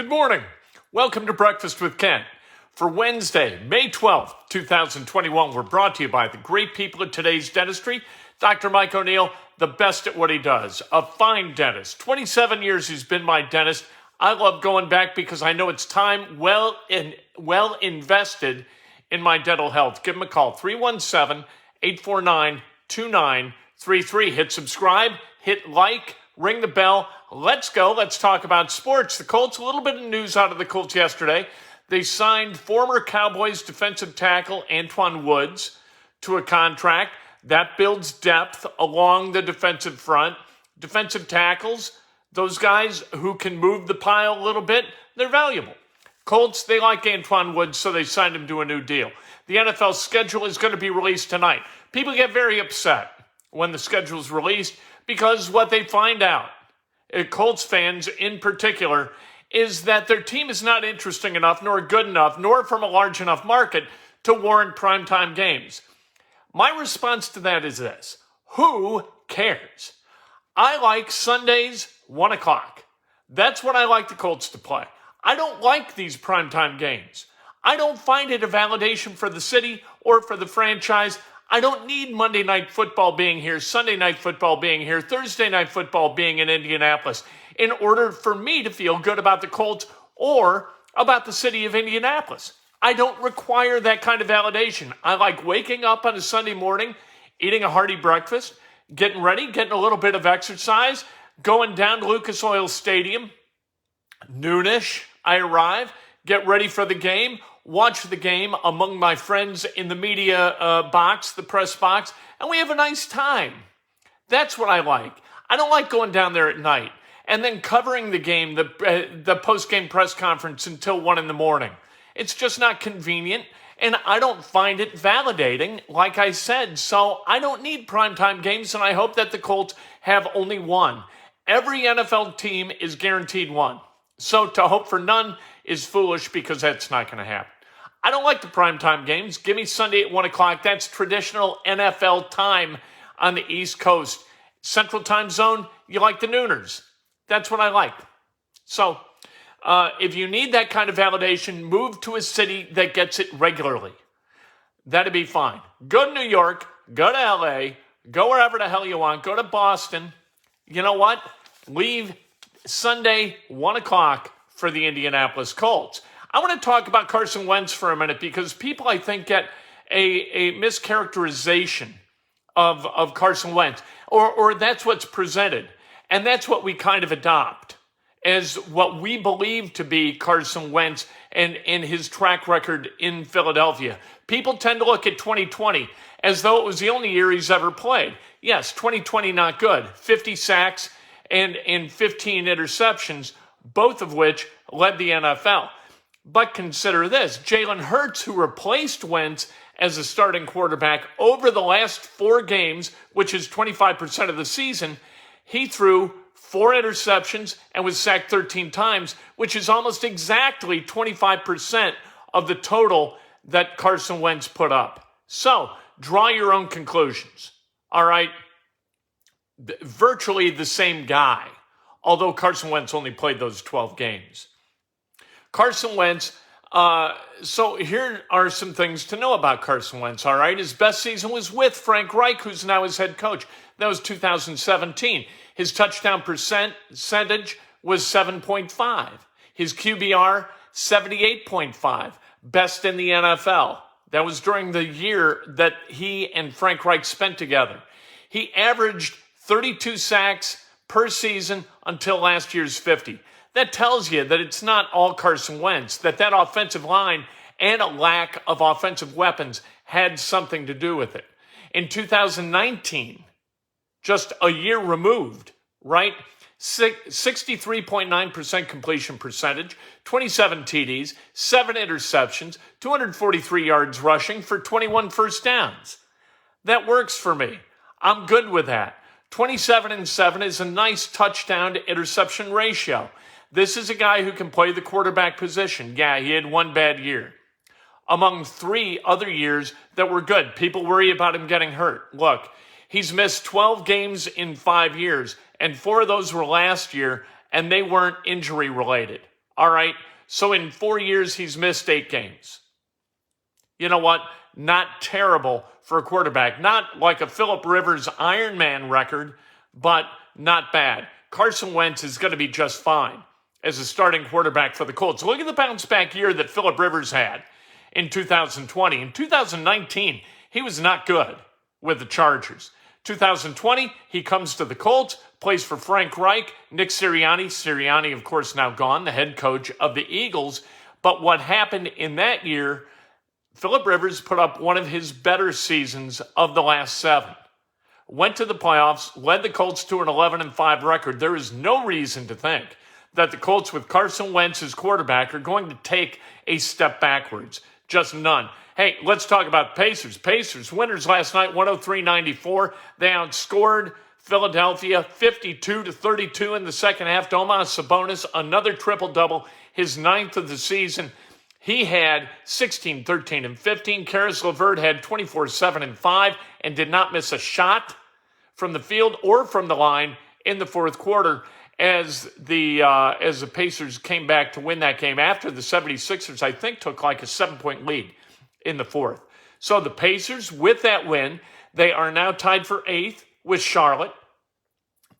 Good morning. Welcome to Breakfast with Ken. For Wednesday, May 12th, 2021, we're brought to you by the great people at Today's Dentistry. Dr. Mike O'Neill, the best at what he does. A fine dentist. 27 years he's been my dentist. I love going back because I know it's time well invested in my dental health. Give him a call, 317-849-2933. Hit subscribe, hit like, ring the bell. Let's go. Let's talk about sports. The Colts, a little bit of news out of the Colts yesterday. They signed former Cowboys defensive tackle Antwaun Woods to a contract. That builds depth along the defensive front. Defensive tackles, those guys who can move the pile a little bit, they're valuable. Colts, they like Antwaun Woods, so they signed him to a new deal. The NFL schedule is going to be released tonight. People get very upset when the schedule is released because what they find out, Colts fans in particular, is that their team is not interesting enough, nor good enough, nor from a large enough market to warrant primetime games. My response to that is this: who cares? I like Sundays, 1 o'clock. That's what I like the Colts to play. I don't like these primetime games. I don't find it a validation for the city or for the franchise. I don't need Monday Night Football being here, Sunday Night Football being here, Thursday Night Football being in Indianapolis in order for me to feel good about the Colts or about the city of Indianapolis. I don't require that kind of validation. I like waking up on a Sunday morning, eating a hearty breakfast, getting ready, getting a little bit of exercise, going down to Lucas Oil Stadium. Noonish, I arrive, get ready for the game, watch the game among my friends in the media box, the press box, and we have a nice time. That's what I like. I don't like going down there at night and then covering the game, the post-game press conference until 1 in the morning. It's just not convenient, and I don't find it validating, like I said. So I don't need primetime games, and I hope that the Colts have only one. Every NFL team is guaranteed one. So to hope for none is foolish because that's not going to happen. I don't like the primetime games. Give me Sunday at 1 o'clock. That's traditional NFL time on the East Coast. Central time zone, you like the nooners. That's what I like. So if you need that kind of validation, move to a city that gets it regularly. That'd be fine. Go to New York, go to LA, go wherever the hell you want, go to Boston. You know what? Leave Sunday, 1 o'clock for the Indianapolis Colts. I want to talk about Carson Wentz for a minute because people, I think, get a mischaracterization of Carson Wentz, or that's what's presented. And that's what we kind of adopt as what we believe to be Carson Wentz and his track record in Philadelphia. People tend to look at 2020 as though it was the only year he's ever played. Yes, 2020 not good. 50 sacks and 15 interceptions, both of which led the NFL. But consider this, Jalen Hurts, who replaced Wentz as a starting quarterback over the last 4 games, which is 25% of the season, he threw 4 interceptions and was sacked 13 times, which is almost exactly 25% of the total that Carson Wentz put up. So, draw your own conclusions. All right? Virtually the same guy, although Carson Wentz only played those 12 games. Carson Wentz, so here are some things to know about Carson Wentz, all right? His best season was with Frank Reich, who's now his head coach. That was 2017. His touchdown percentage was 7.5. His QBR, 78.5. Best in the NFL. That was during the year that he and Frank Reich spent together. He averaged 32 sacks per season until last year's 50. That tells you that it's not all Carson Wentz, that offensive line and a lack of offensive weapons had something to do with it. In 2019, just a year removed, right? 63.9% completion percentage, 27 TDs, 7 interceptions, 243 yards rushing for 21 first downs. That works for me. I'm good with that. 27-7 is a nice touchdown to interception ratio. This is a guy who can play the quarterback position. Yeah, he had 1 bad year. Among 3 other years that were good. People worry about him getting hurt. Look, he's missed 12 games in 5 years, and 4 of those were last year, and they weren't injury related. All right. So in 4 years, he's missed 8 games. You know what? Not terrible for a quarterback. Not like a Phillip Rivers Ironman record, but not bad. Carson Wentz is going to be just fine as a starting quarterback for the Colts. Look at the bounce back year that Phillip Rivers had in 2020. In 2019, he was not good with the Chargers. 2020, he comes to the Colts, plays for Frank Reich, Nick Sirianni. Sirianni, of course, now gone, the head coach of the Eagles. But what happened in that year, Phillip Rivers put up one of his better seasons of the last 7. Went to the playoffs, led the Colts to an 11-5 record. There is no reason to think that the Colts with Carson Wentz as quarterback are going to take a step backwards. Just none. Hey, let's talk about Pacers. Pacers, winners last night, 103-94. They outscored Philadelphia 52-32 in the second half. Domas Sabonis, another triple-double, his 9th of the season. He had 16, 13, and 15. Karis LeVert had 24, 7, and 5 and did not miss a shot from the field or from the line in the fourth quarter as the Pacers came back to win that game after the 76ers, I think, took like a 7-point lead in the fourth. So the Pacers, with that win, they are now tied for 8th with Charlotte,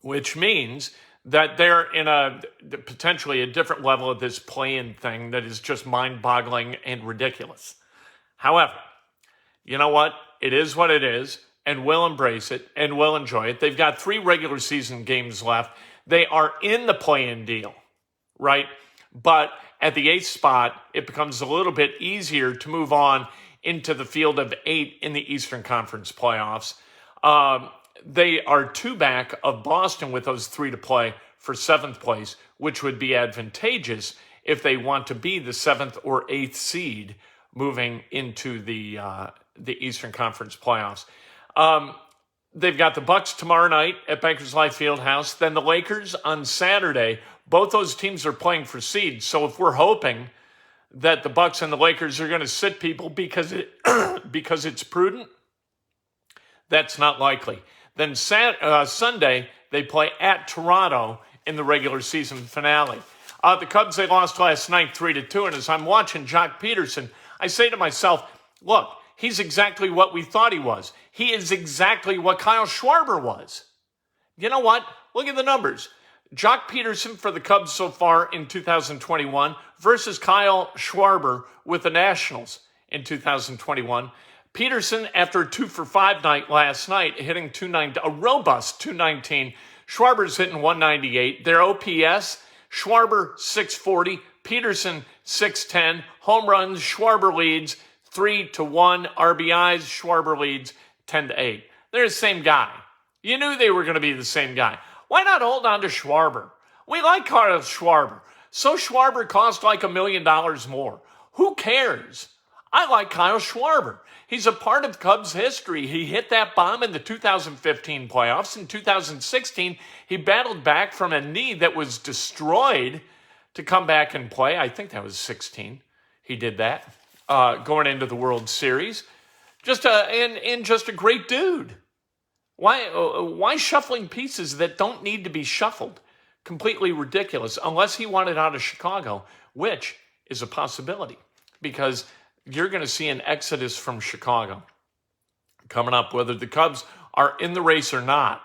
which means that they're in a potentially a different level of this play-in thing that is just mind-boggling and ridiculous. However, you know what? It is what it is, and we'll embrace it, and we'll enjoy it. They've got 3 regular season games left. They are in the play-in deal, right? But at the 8th spot, it becomes a little bit easier to move on into the field of 8 in the Eastern Conference playoffs. They are 2 back of Boston with those 3 to play for 7th place, which would be advantageous if they want to be the 7th or 8th seed moving into the Eastern Conference playoffs. They've got the Bucks tomorrow night at Bankers Life Fieldhouse. Then the Lakers on Saturday. Both those teams are playing for seeds. So if we're hoping that the Bucks and the Lakers are going to sit people because it's prudent, that's not likely. Then Sunday, they play at Toronto in the regular season finale. The Cubs, they lost last night 3-2. And as I'm watching Joc Peterson, I say to myself, look, he's exactly what we thought he was. He is exactly what Kyle Schwarber was. You know what? Look at the numbers. Joc Peterson for the Cubs so far in 2021 versus Kyle Schwarber with the Nationals in 2021. Peterson, after a 2-for-5 night last night, hitting a robust 219. Schwarber's hitting 198. Their OPS, Schwarber 640, Peterson 610. Home runs, Schwarber leads 3-1. RBIs, Schwarber leads 10-8. They're the same guy. You knew they were going to be the same guy. Why not hold on to Schwarber? We like Kyle Schwarber. So Schwarber cost like $1 million more. Who cares? I like Kyle Schwarber. He's a part of Cubs history. He hit that bomb in the 2015 playoffs. In 2016, he battled back from a knee that was destroyed to come back and play. I think that was 16. He did that going into the World Series. Just a great dude. Why shuffling pieces that don't need to be shuffled? Completely ridiculous, unless he wanted out of Chicago, which is a possibility, because you're going to see an exodus from Chicago coming up, whether the Cubs are in the race or not.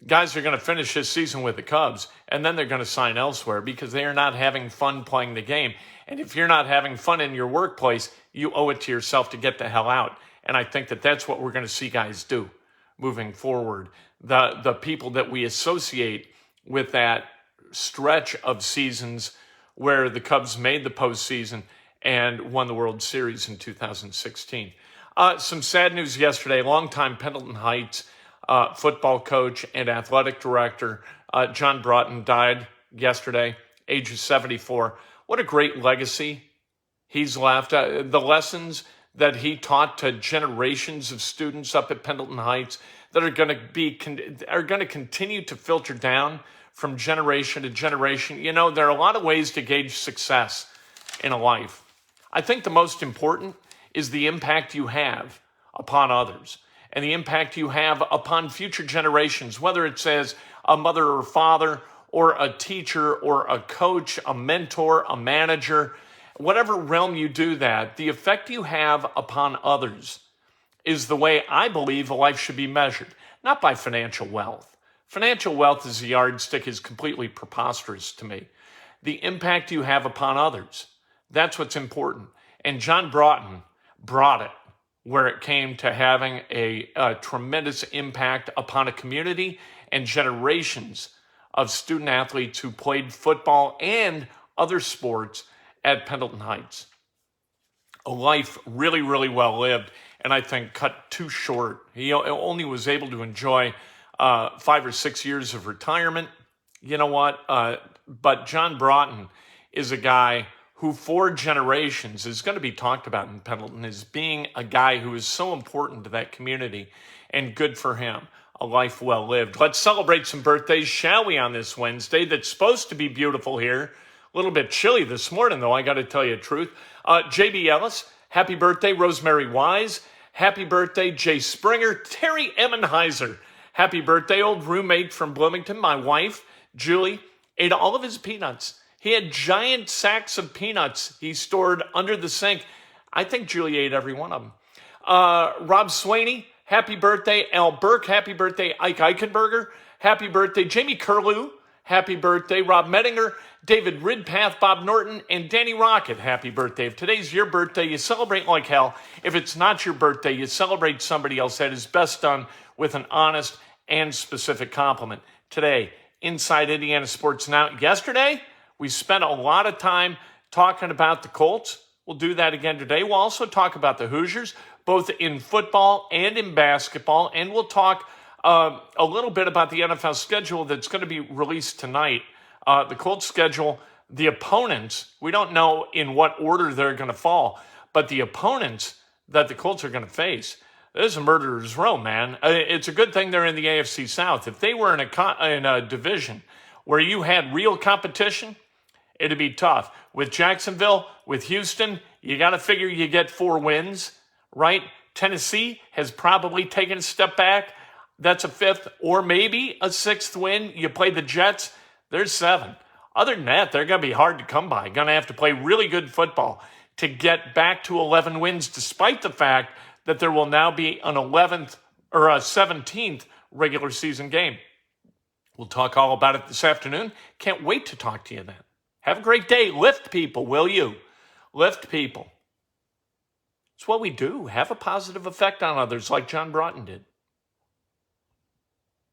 Guys are going to finish this season with the Cubs, and then they're going to sign elsewhere because they are not having fun playing the game. And if you're not having fun in your workplace, you owe it to yourself to get the hell out. And I think that that's what we're going to see guys do moving forward. The people that we associate with that stretch of seasons where the Cubs made the postseason and won the World Series in 2016. Some sad news yesterday. Longtime Pendleton Heights football coach and athletic director John Broughton died yesterday, age of 74. What a great legacy he's left. The lessons that he taught to generations of students up at Pendleton Heights that are going to continue to filter down from generation to generation. You know, there are a lot of ways to gauge success in a life. I think the most important is the impact you have upon others and the impact you have upon future generations, whether it's as a mother or father or a teacher or a coach, a mentor, a manager, whatever realm you do that, the effect you have upon others is the way I believe a life should be measured, not by financial wealth. Financial wealth as a yardstick is completely preposterous to me. The impact you have upon others, that's what's important. And John Broughton brought it where it came to having a tremendous impact upon a community and generations of student athletes who played football and other sports at Pendleton Heights. A life really, really well lived, and I think cut too short. He only was able to enjoy 5 or 6 years of retirement. You know what? But John Broughton is a guy who for generations is going to be talked about in Pendleton as being a guy who is so important to that community, and good for him. A life well lived. Let's celebrate some birthdays, shall we, on this Wednesday that's supposed to be beautiful here. A little bit chilly this morning, though, I got to tell you the truth. J.B. Ellis, happy birthday. Rosemary Wise, happy birthday. Jay Springer, Terry Emmenheiser, happy birthday. Old roommate from Bloomington, my wife, Julie, ate all of his peanuts. He had giant sacks of peanuts he stored under the sink. I think Julie ate every one of them. Rob Swaney, happy birthday. Al Burke, happy birthday. Ike Eichenberger, happy birthday. Jamie Curlew, happy birthday. Rob Mettinger, David Ridpath, Bob Norton, and Danny Rocket, happy birthday. If today's your birthday, you celebrate like hell. If it's not your birthday, you celebrate somebody else. That is best done with an honest and specific compliment. Today, Inside Indiana Sports Now. Yesterday, we spent a lot of time talking about the Colts. We'll do that again today. We'll also talk about the Hoosiers, both in football and in basketball. And we'll talk a little bit about the NFL schedule that's going to be released tonight. The Colts schedule, the opponents, we don't know in what order they're going to fall, but the opponents that the Colts are going to face, this is a murderer's row, man. It's a good thing they're in the AFC South. If they were in a division where you had real competition, it'd be tough. With Jacksonville, with Houston, you got to figure you get 4 wins, right? Tennessee has probably taken a step back. That's a 5th or maybe a 6th win. You play the Jets, there's 7. Other than that, they're going to be hard to come by. Going to have to play really good football to get back to 11 wins, despite the fact that there will now be an 11th or a 17th regular season game. We'll talk all about it this afternoon. Can't wait to talk to you then. Have a great day. Lift people, will you? Lift people. It's what we do. Have a positive effect on others like John Broughton did.